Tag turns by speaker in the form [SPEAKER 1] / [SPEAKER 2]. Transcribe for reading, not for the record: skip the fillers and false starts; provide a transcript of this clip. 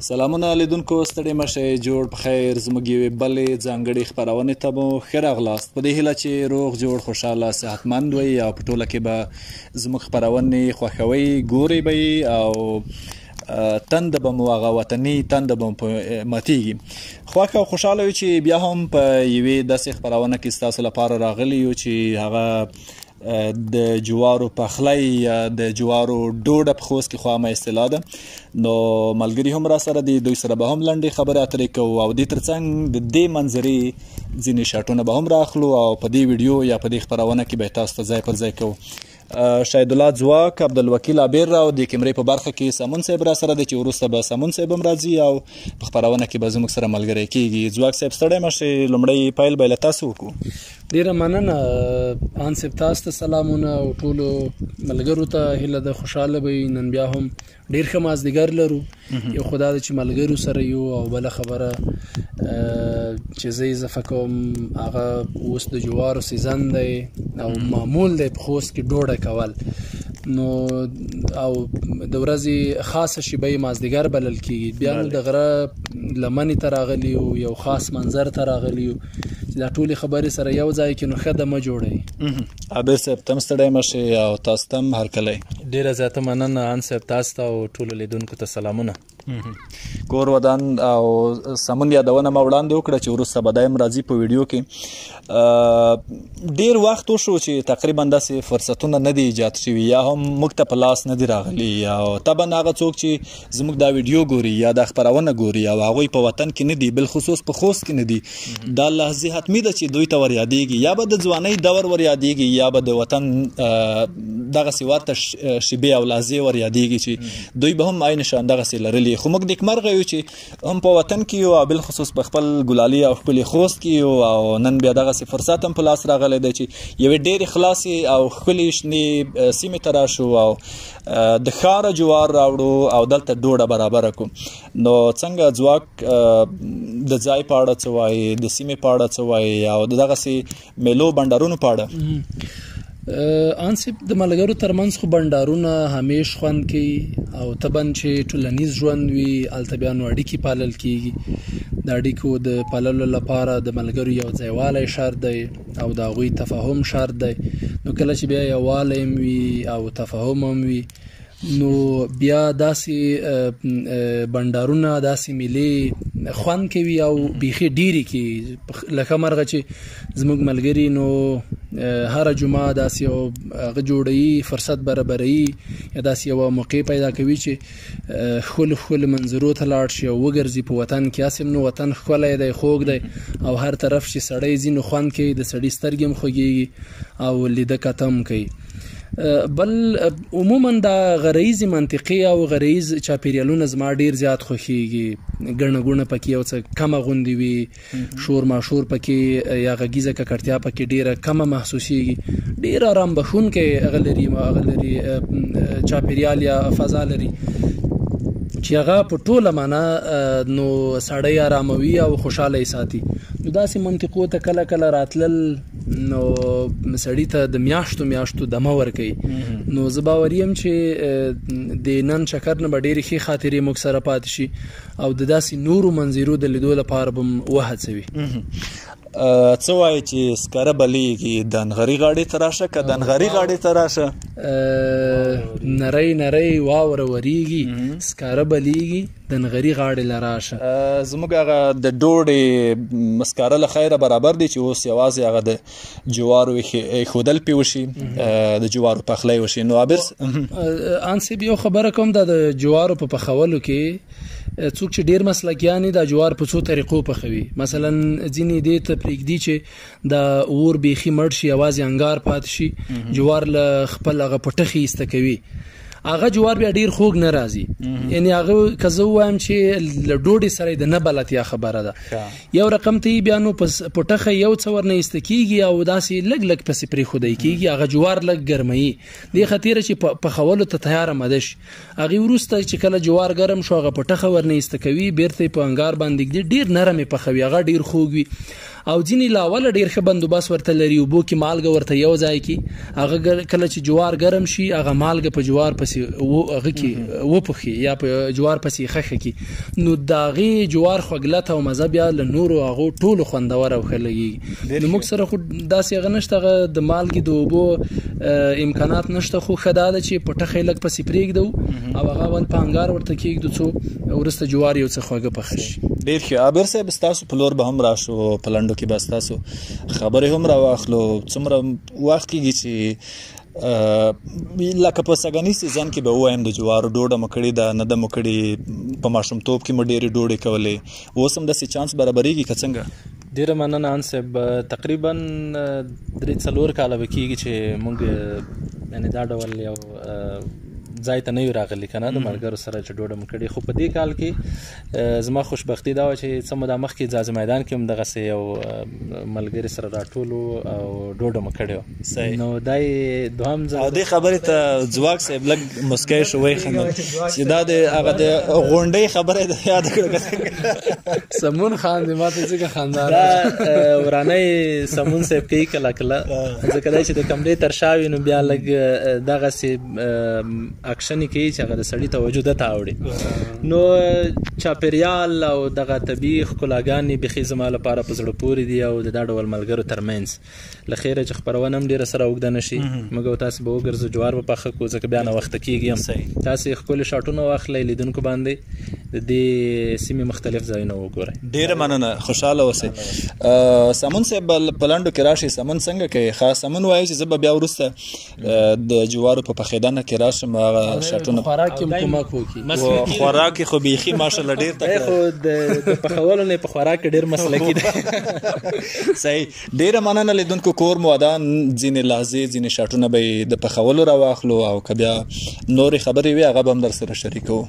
[SPEAKER 1] سلامونه لیدونکو، ستړي مشئ، جوړ په خیر. زموږ یوې بلې ځانګړې خپرونې ته مو ښه راغلاست. په دې هیله چې روغ جوړ خوشحاله صحتمند وئ او په ټوله کې به زموږ خپرونې خوښوئ، ګورئ به یې او تنده به مو هغه وطني تنده به مو ماتیږي. خوښ او خوشحاله یو چې بیا هم په یوې داسې خپرونه کې ستاسو لپاره راغلي یو چې هغه د جوارو پخلی یا د جوارو ډوډه په خوست کې خو عامه اصطلاح ده. نو ملګري هم را سره دي، دوی سره به هم لنډې خبرې اترې کوو او دې ترڅنګ د دې منظرې ځینې شاټونه به هم راخلو او په دې ویډیو یا په دې خپرونه کې به تاسو ته ځای پر ځای کوو. شاهد الله ځواک، عبدالوکیل عابر او د کیمرې په برخه کې سمون صاحب را سره دی چې وروسته به سمون صاحب هم راځي او په خپرونه کې به زموږ سره ملګری کیږي. ځواک صاحب ستړی مشئ، لومړی پیل به له تاسو وکړو.
[SPEAKER 2] ډیره مننه ان صاحب، تاسو ته سلامونه او ټولو ملګرو ته هیله ده خوشحاله به نن بیا هم ډیر ښه مازدیګر لرو. یو خدا ده چې ملګرو سره یو او بله خبره چې زه اضافه کوم هغه اوس د جوارو سیزن دی او معمول دی په خوست کې ډوډه کول. نو او د ورځې خاصه شیبه مازدیګر بلل کیږي. بیا نو د غره لمنې ته راغلي یو خاص منظر ته راغلي چې دا ټولې خبرې سره یو ځای کې نو ښه دمه جوړوي.
[SPEAKER 1] عابر صاحب تم ستړی مشئ او تاسو ته هم هرکلی.
[SPEAKER 3] ډیره زیاته مننه ان صاحب، تاسو ته او ټولو لیدونکو ته سلامونه.
[SPEAKER 1] کور ودان او سمون یادونه ما وړاندې وکړه چې وروسته به دا هم راځي په ویډیو کې. ډیر وخت وشو چې تقریبا داسې فرصتونه نه دي ایجاد شوي یا هم موږ ته په لاس نه دي راغلي او طبعا هغه څوک چې زموږ دا ویډیو ګوري یا دا خپرونه ګوري او هغوی په وطن کې نه دي، بالخصوص په خوست کې نه دي، دا لحظې حتمي ده چې دوی ته ور یادېږي، یا به د ځوانۍ دور ور یادېږي یا به د وطن دغسې ورته شیبې او لحظې ور یادېږي چې دوی به هم عین شان دغسې لرلي. خو موږ نیکمرغه یو چې هم په وطن کې یو او بالخصوص په خپل ګلالي او خپلې خوست کې یو او نن بیا دغسې فرصت هم په لاس راغلی دی چې یوې ډېرې خلاصې او ښکلې شنې سیمې ته راشو او د ښاره جوار راوړو او دلته ډوډه برابره کړو. نو څنګه ځواک د ځای په اړه څه وایي، د سیمې په اړه څه وایي او د دغسې میلو بنډارونو په اړه؟
[SPEAKER 2] ان صاحب د ملګرو ترمنځ خو بنډارونه همیش خوند کوي او طبعا چې ټولنیز ژوند وي هلته بیا نو اړیکې پالل کیږي. د اړیکو د پاللو لپاره د ملګرو یو ځایوالی شرط دی او د هغوی تفاهم شرط دی. نو کله چې بیا یووالی هم وي او تفاهم هم وي نو بیا داسې بنډارونه داسې میلې خوند کوي او بیخي ډیرې کوي. لکه مرغه چې زموږ ملګري نو هره جمعه داسې یو هغه جوړوي، فرصت برابروي یا داسې یوه موقع پیدا کوي چې ښکلو منظرو ته لاړ شي او وګرځي په وطن کې. هسې نو وطن ښکلی دی، خوږ دی او هر طرف چې سړی ځي نو خوند کوي، د سړي سترګې هم خوږېږي او لیده کته هم کوي. بل عموما دا غریزي منطقي او غریز چاپیریالونه زما ډیر زیات خوښیږي. ګڼه ګوڼه پکې یو څه کمه غوندې وي، شور ماشور پکې یا غږیزه ککړتیا پکې ډیره کمه محسوسیږي. ډیر آرام بخښونکی هغه لري چاپیریال یا فضا لري چې هغه په ټوله معنا نو سړی آراموي او خوشحاله یې ساتي. نو داسې منطقو ته کله کله راتلل نو سړي ته د میاشتو دمه ورکوي. نو زه باوري یم چې د نن چکر نه به ډېرې ښې خاطرې موږ سره پاتې شي او د داسې نورو منظرو د لیدو لپاره به م وهڅوي.
[SPEAKER 1] څه وایي چې سکاره بلیږي دنغري غاړې ته راشه که دنغري غاړې ته راشه؟
[SPEAKER 2] نری واوره وریږي، سکاره بلیږي دنغري غاړې له راشه.
[SPEAKER 1] زموږ هغه د ډوډۍ سکاره له خیره برابر دی چې اوس یوازې هغه د جوارو ایښودل پې وشي، د جوارو پخلی وشي. نو عابر
[SPEAKER 2] ان صاحب یو خبره کوم، دا د جوارو په پخولو کې څوک چې ډیر مسلکیان دي دا جوار په څو طریقو پخوي. مثلا ځینې دې ته پرېږدي چې د اور بیخي مړ شي، یوازې انګار پاتې شي، جوار له خپل هغه پټخي ایسته کوي. هغه جوار بیا ډیر خوږ نه راځي. یعنی هغه که زه ووایم چې له ډوډۍ سره د نه بلدتیا خبره ده. یو رقم ته یې بیا نو پټخه یو څه ورنه ایسته کېږي او داسې لږ پسې پرېښودی کېږي، هغه جوار لږ ګرموي دې خاطره چې پخولو ته تیار آماده شي. هغې وروسته چې کله جوار ګرم شو هغه پټخه ورنه ایسته کوي، بیرته یې په انګار باندې ږدي، ډیر نرم یې پخوي، هغه ډیر خوږ وي. او ځینې لا اوله ډېر ښه بندوبست ورته لري، اوبو کې مالګه ورته یو ځای کړي، هغه کله چې جوار ګرم شي هغه مالګه په جوار پسې هغه کې وپوښي یا په جوار پسې خښه کړي، نو د هغې جوار خوږلت او مزه بیا له نورو هغو ټولو خوندور او ښه لګېږي. نو موږ سره خو داسې هغه نشته، هغه د مالګې د اوبو امکانات نشته، خو ښه دا ده چې پټخی لږ پسې پرېږدو او هغه اول په انګار ورته کېږدو څو وروسته جوار یو څه خوږه پخه شي.
[SPEAKER 1] ډېر ښه. عابر صاحب ستاسو په لور به هم راشو، په لنډو کې به ستاسو خبرې هم راواخلو. څومره وخت کېږي چې لکه په سږني سیزن کې به ووایم د جوارو ډوډه مو کړې ده، نه ده مو کړې، په ماشومتوب کې مو ډېرې ډوډۍ کولې، اوس هم داسې چانس برابرېږي که څنګه؟
[SPEAKER 3] ډیره مننه ان صاحب. تقریبا 3-4 کاله به کېږي چې موږ یعنې دا ډول یو ځای ته نه یو راغلي که نه د ملګرو سره چې ډوډه مو کړې. خو په دې کال کې زما خوشبختي دا وه چې څه موده مخکې ځاځي میدان کې هم دغسې یو ملګري سره راټولو او ډوډه مو کړې وه. نو دا یې دوهم ځل
[SPEAKER 1] او دې خبرې ته ځواک صاحب لږ مسکی شو، ویښندل چې دا د هغه د غونډۍ خبره ده یاده کړه.
[SPEAKER 2] سمون خان دې ما ته ځکه خندار
[SPEAKER 3] دا ورانی سمون صاحب کوي کله کله، ځکه دی چې د کمرې تر شا وي نو بیا لږ دغسې اکشنې کوي چې هغه د سړي توجه ده ته اوړي. نو چاپېریال او دغه طبیعي ښکلاګانې بیخي زما لپاره په زړه پورې دي او د دا ډول ملګرو ترمنځ له خیره چې خپرونه هم ډېره سره اوږده نه شي، موږ او تاسې به وګرځو جوار به پاخه کړو ځکه بیا ناوخته کېږي هم. تاسې ښکلي شاټونه واخلئ لیدونکو باندې، د دې سیمې مختلف ځایونه وګورئ.
[SPEAKER 1] ډېره مننه، خوشحاله اوسئ. سمون صاحب په لنډو کې راشئ. سمون څنګه کوي؟ ښه سمون وایي چې زه به بیا وروسته د جوارو په پخېدنه کې راشم، هغه شاټونه
[SPEAKER 2] خوراک کې کومک وکړي.
[SPEAKER 1] خوراک کې خو بیخي ماشاءالله ډېر تکړه
[SPEAKER 3] خو د پخولو نه په خوراک کې ډېر مسلکي دی.
[SPEAKER 1] صحیح. ډېره مننه لیدونکو، کور مو ودان، ځینې لحظې ځینې شاټونه به د پخولو راواخلو او که بیا نورې خبرې وي هغه به هم در سره شریکوو.